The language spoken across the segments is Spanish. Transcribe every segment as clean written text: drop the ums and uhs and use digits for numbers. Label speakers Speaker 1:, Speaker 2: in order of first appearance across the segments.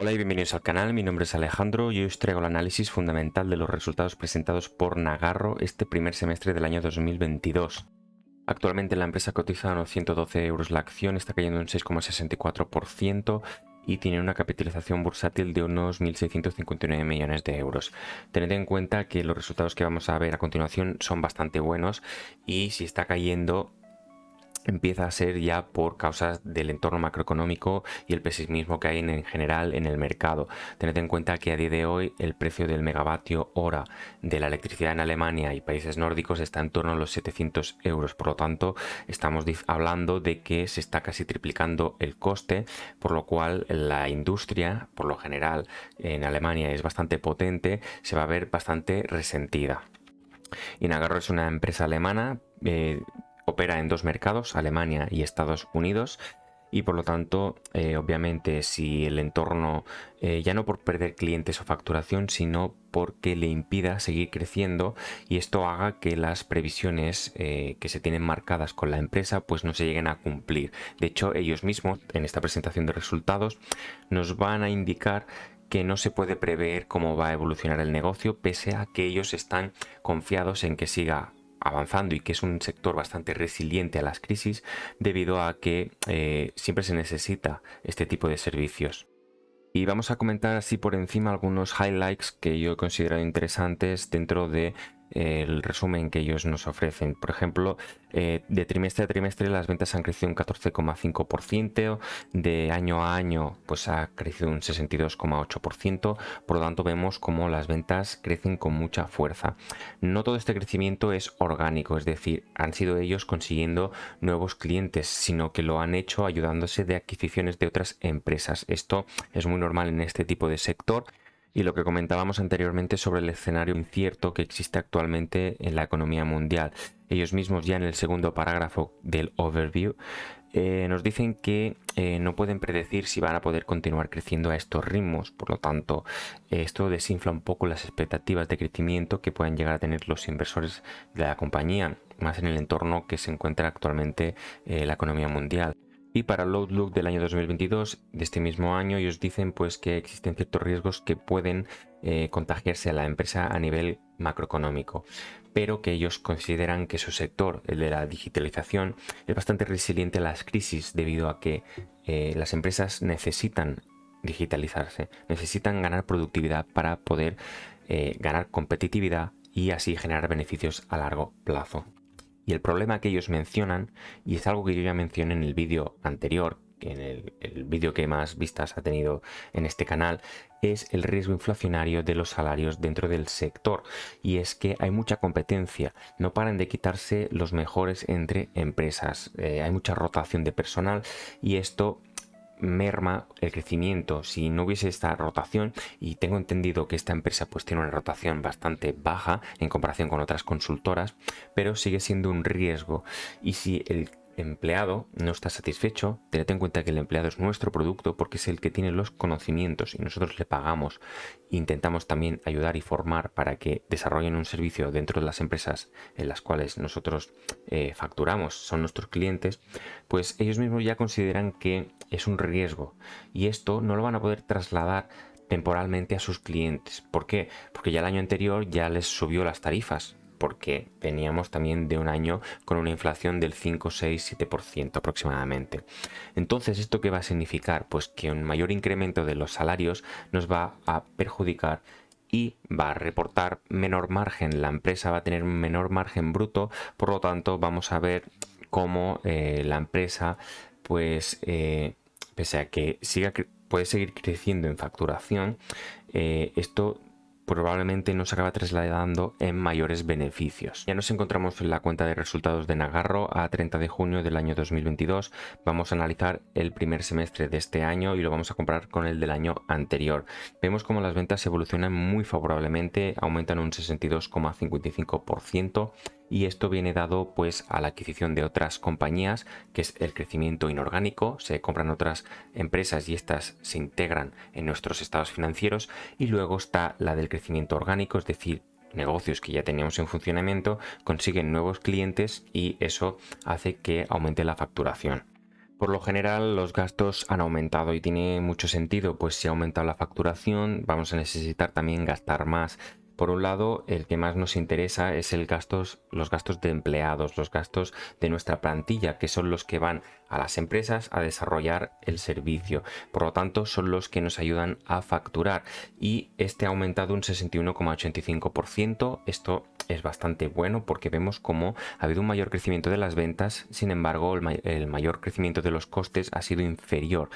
Speaker 1: Hola y bienvenidos al canal, mi nombre es Alejandro y hoy os traigo el análisis fundamental de los resultados presentados por Nagarro este primer semestre del año 2022. Actualmente la empresa cotiza a unos 112 euros la acción, está cayendo un 6,64% y tiene una capitalización bursátil de unos 1.659 millones de euros. Tened en cuenta que los resultados que vamos a ver a continuación son bastante buenos y si está cayendo empieza a ser ya por causas del entorno macroeconómico y el pesimismo que hay en general en el mercado. Tened en cuenta que a día de hoy el precio del megavatio hora de la electricidad en Alemania y países nórdicos está en torno a los 700 euros. Por lo tanto, estamos hablando de que se está casi triplicando el coste, por lo cual la industria, por lo general, en Alemania es bastante potente, se va a ver bastante resentida. Nagarro es una empresa alemana, opera en dos mercados, Alemania y Estados Unidos, y por lo tanto, obviamente, si el entorno, ya no por perder clientes o facturación, sino porque le impida seguir creciendo y esto haga que las previsiones que se tienen marcadas con la empresa pues no se lleguen a cumplir. De hecho, ellos mismos en esta presentación de resultados nos van a indicar que no se puede prever cómo va a evolucionar el negocio, pese a que ellos están confiados en que siga avanzando y que es un sector bastante resiliente a las crisis debido a que siempre se necesita este tipo de servicios. Y vamos a comentar así por encima algunos highlights que yo he considerado interesantes dentro de el resumen que ellos nos ofrecen. Por ejemplo, de trimestre a trimestre las ventas han crecido un 14,5%, de año a año pues ha crecido un 62,8%, por lo tanto vemos como las ventas crecen con mucha fuerza. No todo este crecimiento es orgánico, es decir, han sido ellos consiguiendo nuevos clientes, sino que lo han hecho ayudándose de adquisiciones de otras empresas. Esto es muy normal en este tipo de sector. Y lo que comentábamos anteriormente sobre el escenario incierto que existe actualmente en la economía mundial. Ellos mismos ya en el segundo parágrafo del overview nos dicen que no pueden predecir si van a poder continuar creciendo a estos ritmos, por lo tanto esto desinfla un poco las expectativas de crecimiento que puedan llegar a tener los inversores de la compañía, más en el entorno que se encuentra actualmente la economía mundial. Y para el outlook del año 2022, de este mismo año, ellos dicen pues que existen ciertos riesgos que pueden contagiarse a la empresa a nivel macroeconómico, pero que ellos consideran que su sector, el de la digitalización, es bastante resiliente a las crisis debido a que las empresas necesitan digitalizarse, necesitan ganar productividad para poder ganar competitividad y así generar beneficios a largo plazo. Y el problema que ellos mencionan, y es algo que yo ya mencioné en el vídeo anterior, en el vídeo que más vistas ha tenido en este canal, es el riesgo inflacionario de los salarios dentro del sector. Y es que hay mucha competencia, no paran de quitarse los mejores entre empresas, hay mucha rotación de personal y esto merma el crecimiento. Si no hubiese esta rotación, y tengo entendido que esta empresa pues tiene una rotación bastante baja en comparación con otras consultoras, pero sigue siendo un riesgo. Y si el empleado no está satisfecho, tened en cuenta que el empleado es nuestro producto porque es el que tiene los conocimientos y nosotros le pagamos. Intentamos también ayudar y formar para que desarrollen un servicio dentro de las empresas en las cuales nosotros facturamos, son nuestros clientes, pues ellos mismos ya consideran que es un riesgo y esto no lo van a poder trasladar temporalmente a sus clientes. ¿Por qué? Porque ya el año anterior ya les subió las tarifas, porque veníamos también de un año con una inflación del 5, 6, 7% aproximadamente. Entonces, ¿esto qué va a significar? Pues que un mayor incremento de los salarios nos va a perjudicar y va a reportar menor margen. La empresa va a tener un menor margen bruto, por lo tanto vamos a ver cómo la empresa pues pese a que puede seguir creciendo en facturación, esto probablemente no se acaba trasladando en mayores beneficios. Ya nos encontramos en la cuenta de resultados de Nagarro a 30 de junio del año 2022. Vamos a analizar el primer semestre de este año y lo vamos a comparar con el del año anterior. Vemos como las ventas evolucionan muy favorablemente, aumentan un 62,55%. Y esto viene dado pues a la adquisición de otras compañías, que es el crecimiento inorgánico, se compran otras empresas y estas se integran en nuestros estados financieros, y luego está la del crecimiento orgánico, es decir, negocios que ya teníamos en funcionamiento consiguen nuevos clientes y eso hace que aumente la facturación. Por lo general los gastos han aumentado y tiene mucho sentido, pues si ha aumentado la facturación vamos a necesitar también gastar más. Por un lado, el que más nos interesa es los gastos de empleados, los gastos de nuestra plantilla, que son los que van a las empresas a desarrollar el servicio. Por lo tanto, son los que nos ayudan a facturar y este ha aumentado un 61,85%. Esto es bastante bueno porque vemos cómo ha habido un mayor crecimiento de las ventas, sin embargo el mayor crecimiento de los costes ha sido inferior,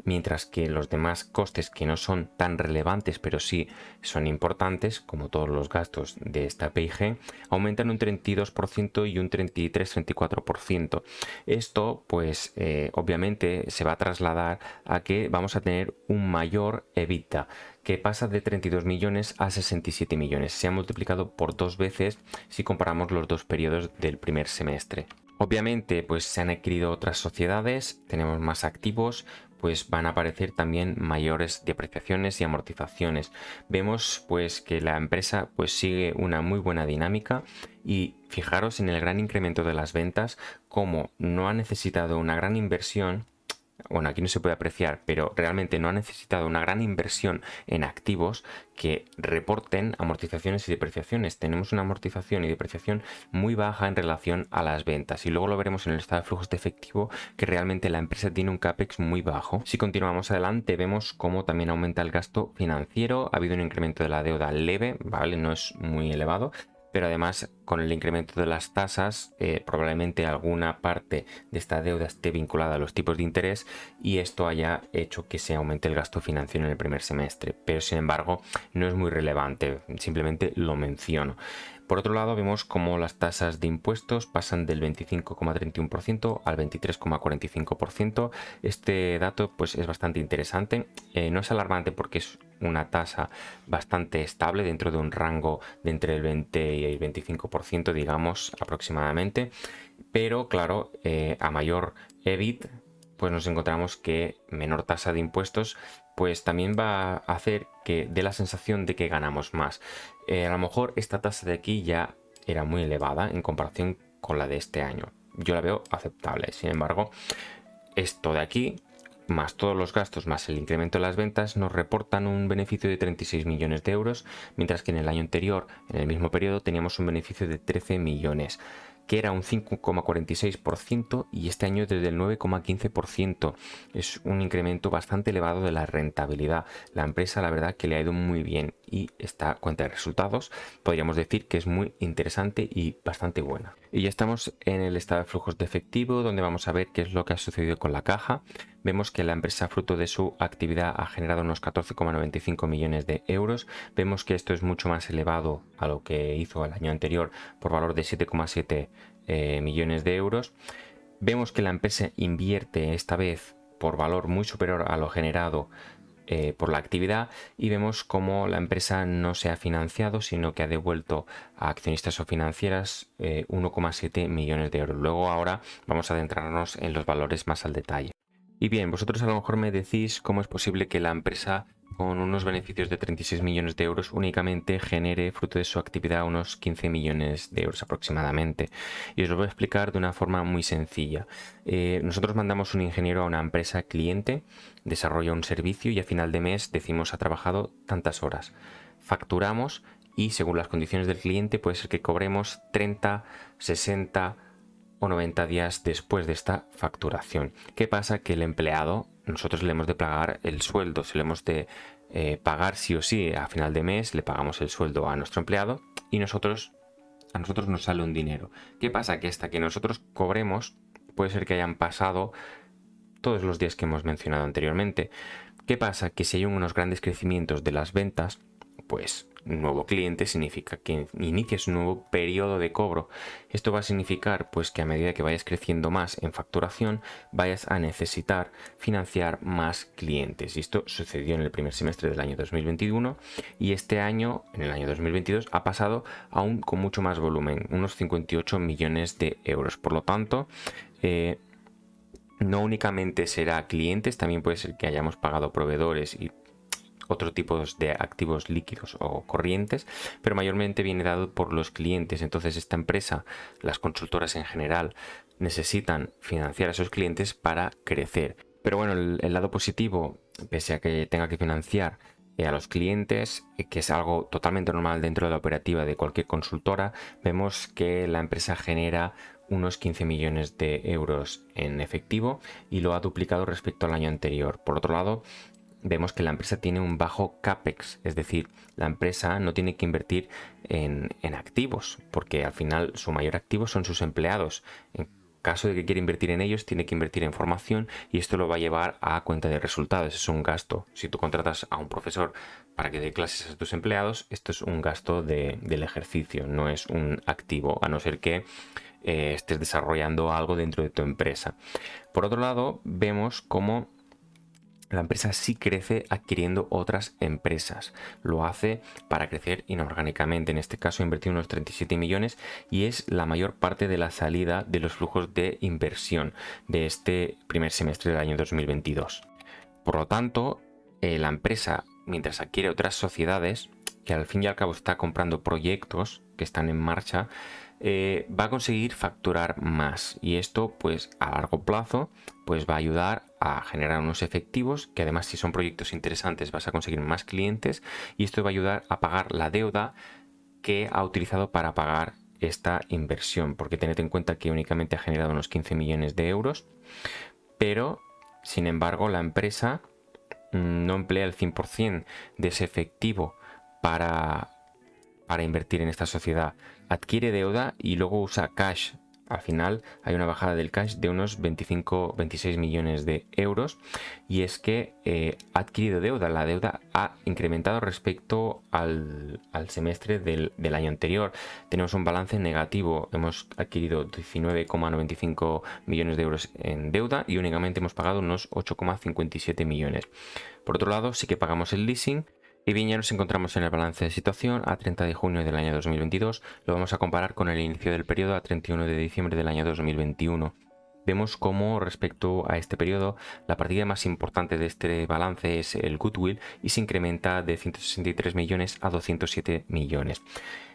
Speaker 1: mientras que los demás costes que no son tan relevantes pero sí son importantes, como todos los gastos de esta PIG, aumentan un 32% y un 33-34%. Esto pues obviamente se va a trasladar a que vamos a tener un mayor EBITDA, que pasa de 32 millones a 67 millones. Se ha multiplicado por 2 veces si comparamos los dos periodos del primer semestre. Obviamente, pues se han adquirido otras sociedades, tenemos más activos, pues van a aparecer también mayores depreciaciones y amortizaciones. Vemos pues que la empresa pues sigue una muy buena dinámica y fijaros en el gran incremento de las ventas, como no ha necesitado una gran inversión. Bueno, aquí no se puede apreciar, pero realmente no ha necesitado una gran inversión en activos que reporten amortizaciones y depreciaciones. Tenemos una amortización y depreciación muy baja en relación a las ventas y luego lo veremos en el estado de flujos de efectivo, que realmente la empresa tiene un CAPEX muy bajo. Si continuamos adelante, vemos cómo también aumenta el gasto financiero. Ha habido un incremento de la deuda leve, ¿vale? No es muy elevado, pero además con el incremento de las tasas probablemente alguna parte de esta deuda esté vinculada a los tipos de interés y esto haya hecho que se aumente el gasto financiero en el primer semestre, pero sin embargo no es muy relevante, simplemente lo menciono. Por otro lado, vemos cómo las tasas de impuestos pasan del 25,31% al 23,45%. Este dato pues, es bastante interesante. No es alarmante porque es una tasa bastante estable dentro de un rango de entre el 20 y el 25%, digamos, aproximadamente. Pero claro, a mayor EBIT, pues nos encontramos que menor tasa de impuestos pues también va a hacer que dé la sensación de que ganamos más. A lo mejor esta tasa de aquí ya era muy elevada en comparación con la de este año. Yo la veo aceptable. Sin embargo, esto de aquí, más todos los gastos, más el incremento de las ventas, nos reportan un beneficio de 36 millones de euros, mientras que en el año anterior, en el mismo periodo, teníamos un beneficio de 13 millones, que era un 5,46% y este año desde el 9,15%. Es un incremento bastante elevado de la rentabilidad. La empresa, la verdad, que le ha ido muy bien y esta cuenta de resultados podríamos decir que es muy interesante y bastante buena. Y ya estamos en el estado de flujos de efectivo, donde vamos a ver qué es lo que ha sucedido con la caja. Vemos que la empresa, fruto de su actividad, ha generado unos 14,95 millones de euros. Vemos que esto es mucho más elevado a lo que hizo el año anterior por valor de 7,7 millones de euros. Vemos que la empresa invierte esta vez por valor muy superior a lo generado por la actividad y vemos cómo la empresa no se ha financiado, sino que ha devuelto a accionistas o financieras 1,7 millones de euros. Luego ahora vamos a adentrarnos en los valores más al detalle. Y bien, vosotros a lo mejor me decís cómo es posible que la empresa con unos beneficios de 36 millones de euros únicamente genere, fruto de su actividad, unos 15 millones de euros aproximadamente. Y os lo voy a explicar de una forma muy sencilla. Nosotros mandamos un ingeniero a una empresa cliente, desarrolla un servicio y a final de mes decimos ha trabajado tantas horas. Facturamos y según las condiciones del cliente puede ser que cobremos 30, 60 o 90 días después de esta facturación. ¿Qué pasa? Que el empleado, nosotros le hemos de pagar el sueldo, se le hemos de pagar sí o sí a final de mes, le pagamos el sueldo a nuestro empleado y a nosotros nos sale un dinero. ¿Qué pasa? Que hasta que nosotros cobremos puede ser que hayan pasado todos los días que hemos mencionado anteriormente. ¿Qué pasa? Que si hay unos grandes crecimientos de las ventas, pues nuevo cliente significa que inicies un nuevo periodo de cobro. Esto va a significar pues que a medida que vayas creciendo más en facturación vayas a necesitar financiar más clientes. Y esto sucedió en el primer semestre del año 2021 y este año, en el año 2022, ha pasado aún con mucho más volumen, unos 58 millones de euros. Por lo tanto, no únicamente será clientes, también puede ser que hayamos pagado proveedores y otro tipo de activos líquidos o corrientes, pero mayormente viene dado por los clientes. Entonces esta empresa, las consultoras en general, necesitan financiar a esos clientes para crecer. Pero bueno, el lado positivo, pese a que tenga que financiar a los clientes, que es algo totalmente normal dentro de la operativa de cualquier consultora, vemos que la empresa genera unos 15 millones de euros en efectivo y lo ha duplicado respecto al año anterior. Por otro lado, vemos que la empresa tiene un bajo CAPEX, es decir, la empresa no tiene que invertir en activos, porque al final su mayor activo son sus empleados. En caso de que quiera invertir en ellos, tiene que invertir en formación y esto lo va a llevar a cuenta de resultados. Es un gasto. Si tú contratas a un profesor para que dé clases a tus empleados, esto es un gasto del ejercicio, no es un activo, a no ser que estés desarrollando algo dentro de tu empresa. Por otro lado, vemos cómo la empresa sí crece adquiriendo otras empresas. Lo hace para crecer inorgánicamente. En este caso ha invertido unos 37 millones y es la mayor parte de la salida de los flujos de inversión de este primer semestre del año 2022. Por lo tanto, la empresa, mientras adquiere otras sociedades, que al fin y al cabo está comprando proyectos que están en marcha, va a conseguir facturar más, y esto pues a largo plazo pues va a ayudar a generar unos efectivos que, además, si son proyectos interesantes, vas a conseguir más clientes y esto va a ayudar a pagar la deuda que ha utilizado para pagar esta inversión, porque tened en cuenta que únicamente ha generado unos 15 millones de euros, pero sin embargo la empresa no emplea el 100% de ese efectivo para invertir en esta sociedad. Adquiere deuda y luego usa cash. Al final hay una bajada del cash de unos 25-26 millones de euros, y es que ha adquirido deuda. La deuda ha incrementado respecto al semestre del año anterior. Tenemos un balance negativo. Hemos adquirido 19,95 millones de euros en deuda y únicamente hemos pagado unos 8,57 millones. Por otro lado, sí que pagamos el leasing. Y bien, ya nos encontramos en el balance de situación a 30 de junio del año 2022. Lo vamos a comparar con el inicio del periodo a 31 de diciembre del año 2021. Vemos cómo, respecto a este periodo, la partida más importante de este balance es el goodwill y se incrementa de 163 millones a 207 millones.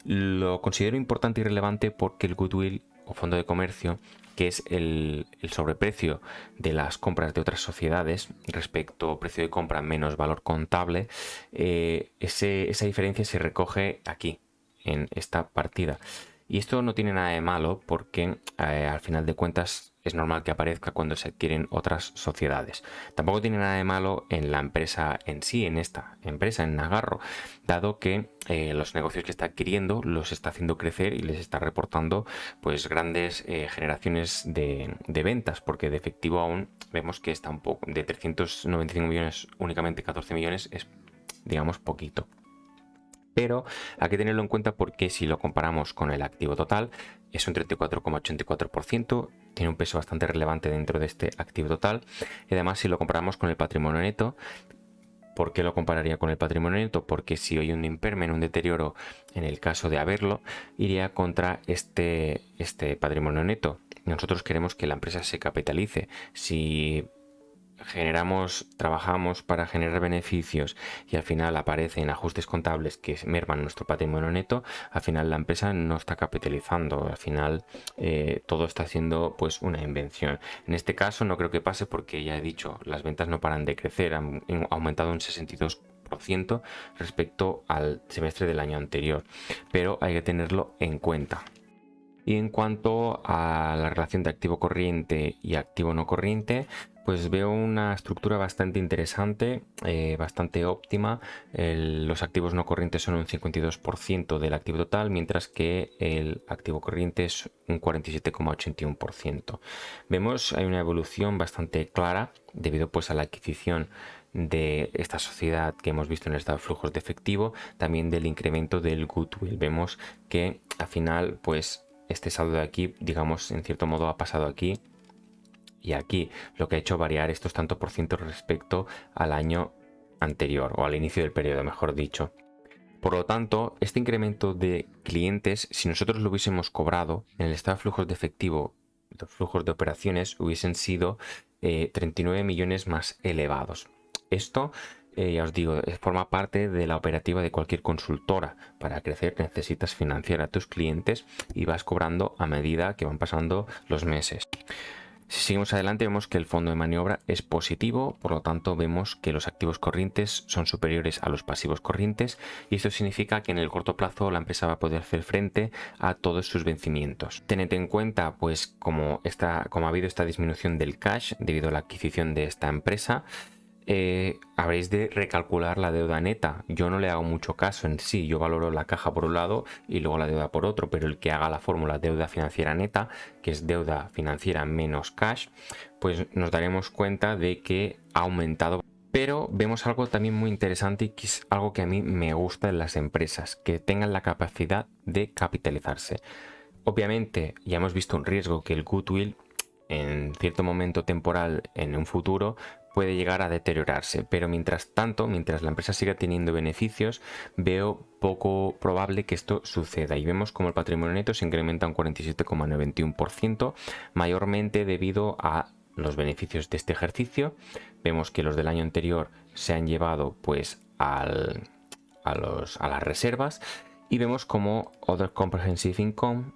Speaker 1: Lo considero importante y relevante porque el goodwill o fondo de comercio, que es el sobreprecio de las compras de otras sociedades respecto a precio de compra menos valor contable, esa diferencia se recoge aquí, en esta partida. Y esto no tiene nada de malo porque al final de cuentas es normal que aparezca cuando se adquieren otras sociedades. Tampoco tiene nada de malo en la empresa en sí, en esta empresa, en Nagarro, dado que los negocios que está adquiriendo los está haciendo crecer y les está reportando pues grandes generaciones de ventas, porque de efectivo aún vemos que está un poco, de 395 millones únicamente 14 millones es, digamos, poquito. Pero hay que tenerlo en cuenta porque si lo comparamos con el activo total, es un 34,84%, tiene un peso bastante relevante dentro de este activo total. Y además, si lo comparamos con el patrimonio neto, ¿por qué lo compararía con el patrimonio neto? Porque si hay un impairment, un deterioro, en el caso de haberlo, iría contra este patrimonio neto. Nosotros queremos que la empresa se capitalice. Si trabajamos para generar beneficios y al final aparecen ajustes contables que merman nuestro patrimonio neto, al final la empresa no está capitalizando, al final todo está siendo pues una invención. En este caso no creo que pase porque ya he dicho, las ventas no paran de crecer, han aumentado un 62% respecto al semestre del año anterior, pero hay que tenerlo en cuenta. Y en cuanto a la relación de activo corriente y activo no corriente, pues veo una estructura bastante interesante, bastante óptima. Los activos no corrientes son un 52% del activo total, mientras que el activo corriente es un 47,81%. Vemos hay una evolución bastante clara debido pues a la adquisición de esta sociedad que hemos visto en el estado de flujos de efectivo, también del incremento del goodwill. Vemos que al final pues este saldo de aquí, digamos, en cierto modo ha pasado aquí y aquí, lo que ha hecho variar estos tantos por ciento respecto al año anterior, o al inicio del periodo, mejor dicho. Por lo tanto, este incremento de clientes, si nosotros lo hubiésemos cobrado en el estado de flujos de efectivo, los flujos de operaciones hubiesen sido 39 millones más elevados. Esto ya os digo, forma parte de la operativa de cualquier consultora. Para crecer necesitas financiar a tus clientes y vas cobrando a medida que van pasando los meses. Si seguimos adelante vemos que el fondo de maniobra es positivo, por lo tanto vemos que los activos corrientes son superiores a los pasivos corrientes y esto significa que en el corto plazo la empresa va a poder hacer frente a todos sus vencimientos. Tened en cuenta pues como ha habido esta disminución del cash debido a la adquisición de esta empresa, habréis de recalcular la deuda neta. Yo no le hago mucho caso en sí, yo valoro la caja por un lado y luego la deuda por otro, pero el que haga la fórmula deuda financiera neta, que es deuda financiera menos cash, pues nos daremos cuenta de que ha aumentado. Pero vemos algo también muy interesante y que es algo que a mí me gusta en las empresas, que tengan la capacidad de capitalizarse. Obviamente ya hemos visto un riesgo, que el goodwill en cierto momento temporal en un futuro puede llegar a deteriorarse, pero mientras tanto, mientras la empresa siga teniendo beneficios, veo poco probable que esto suceda y vemos como el patrimonio neto se incrementa un 47,91%, mayormente debido a los beneficios de este ejercicio. Vemos que los del año anterior se han llevado pues a las reservas y vemos como Other Comprehensive Income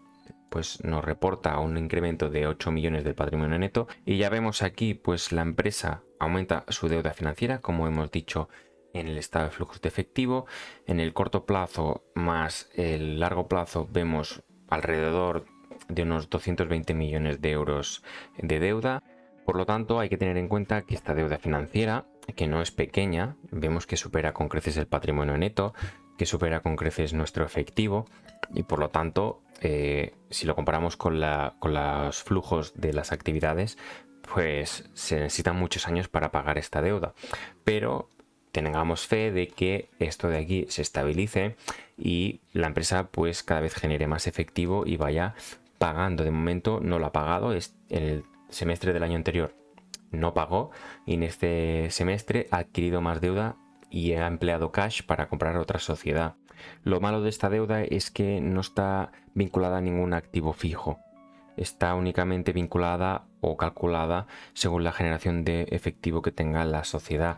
Speaker 1: pues nos reporta un incremento de 8 millones del patrimonio neto y ya vemos aquí pues la empresa aumenta su deuda financiera, como hemos dicho, en el estado de flujos de efectivo. En el corto plazo más el largo plazo vemos alrededor de unos 220 millones de euros de deuda. Por lo tanto, hay que tener en cuenta que esta deuda financiera, que no es pequeña, vemos que supera con creces el patrimonio neto, que supera con creces nuestro efectivo y por lo tanto, si lo comparamos con los flujos de las actividades, pues se necesitan muchos años para pagar esta deuda. Pero tengamos fe de que esto de aquí se estabilice y la empresa pues cada vez genere más efectivo y vaya pagando. De momento no lo ha pagado, en el semestre del año anterior no pagó y en este semestre ha adquirido más deuda y ha empleado cash para comprar otra sociedad. Lo malo de esta deuda es que no está vinculada a ningún activo fijo. Está únicamente vinculada o calculada según la generación de efectivo que tenga la sociedad.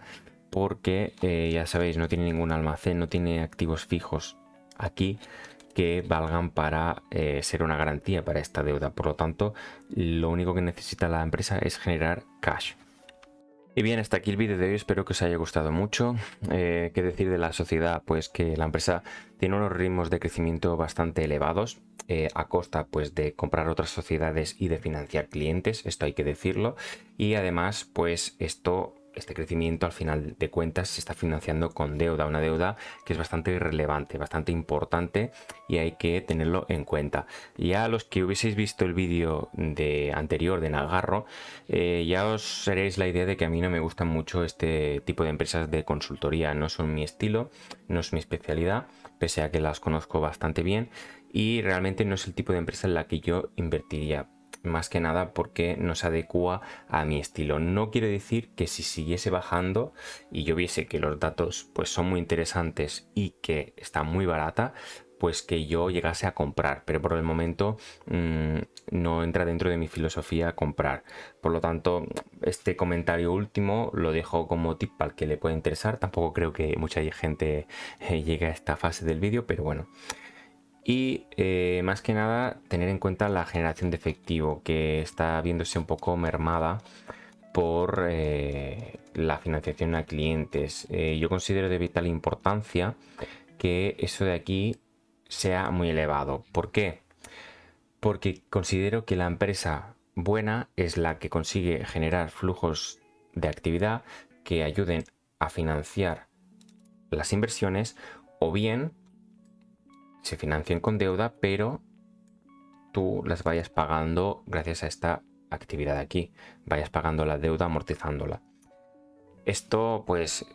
Speaker 1: Porque ya sabéis, no tiene ningún almacén, no tiene activos fijos aquí que valgan para ser una garantía para esta deuda. Por lo tanto, lo único que necesita la empresa es generar cash. Y bien, hasta aquí el vídeo de hoy, espero que os haya gustado mucho. ¿Qué decir de la sociedad? Pues que la empresa tiene unos ritmos de crecimiento bastante elevados, a costa pues de comprar otras sociedades y de financiar clientes, esto hay que decirlo. Y además, pues este crecimiento al final de cuentas se está financiando con deuda, una deuda que es bastante relevante, bastante importante y hay que tenerlo en cuenta. Ya los que hubieseis visto el vídeo anterior de Nagarro, ya os haréis la idea de que a mí no me gustan mucho este tipo de empresas de consultoría, no son mi estilo, no es mi especialidad, pese a que las conozco bastante bien y realmente no es el tipo de empresa en la que yo invertiría. Más que nada porque no se adecua a mi estilo. No quiero decir que si siguiese bajando y yo viese que los datos pues son muy interesantes y que está muy barata, pues que yo llegase a comprar, pero por el momento no entra dentro de mi filosofía comprar. Por lo tanto, este comentario último lo dejo como tip para el que le pueda interesar. Tampoco creo que mucha gente llegue a esta fase del vídeo, pero bueno. Y más que nada tener en cuenta la generación de efectivo, que está viéndose un poco mermada por la financiación a clientes. Yo considero de vital importancia que eso de aquí sea muy elevado. ¿Por qué? Porque considero que la empresa buena es la que consigue generar flujos de actividad que ayuden a financiar las inversiones o bien se financien con deuda, pero tú las vayas pagando gracias a esta actividad de aquí, vayas pagando la deuda amortizándola. Esto pues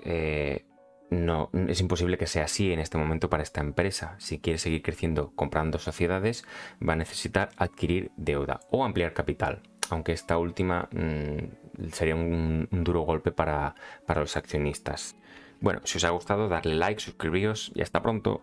Speaker 1: no es imposible que sea así en este momento para esta empresa. Si quiere seguir creciendo comprando sociedades, va a necesitar adquirir deuda o ampliar capital, aunque esta última sería un duro golpe para los accionistas. Bueno, si os ha gustado, darle like, suscribiros y hasta pronto.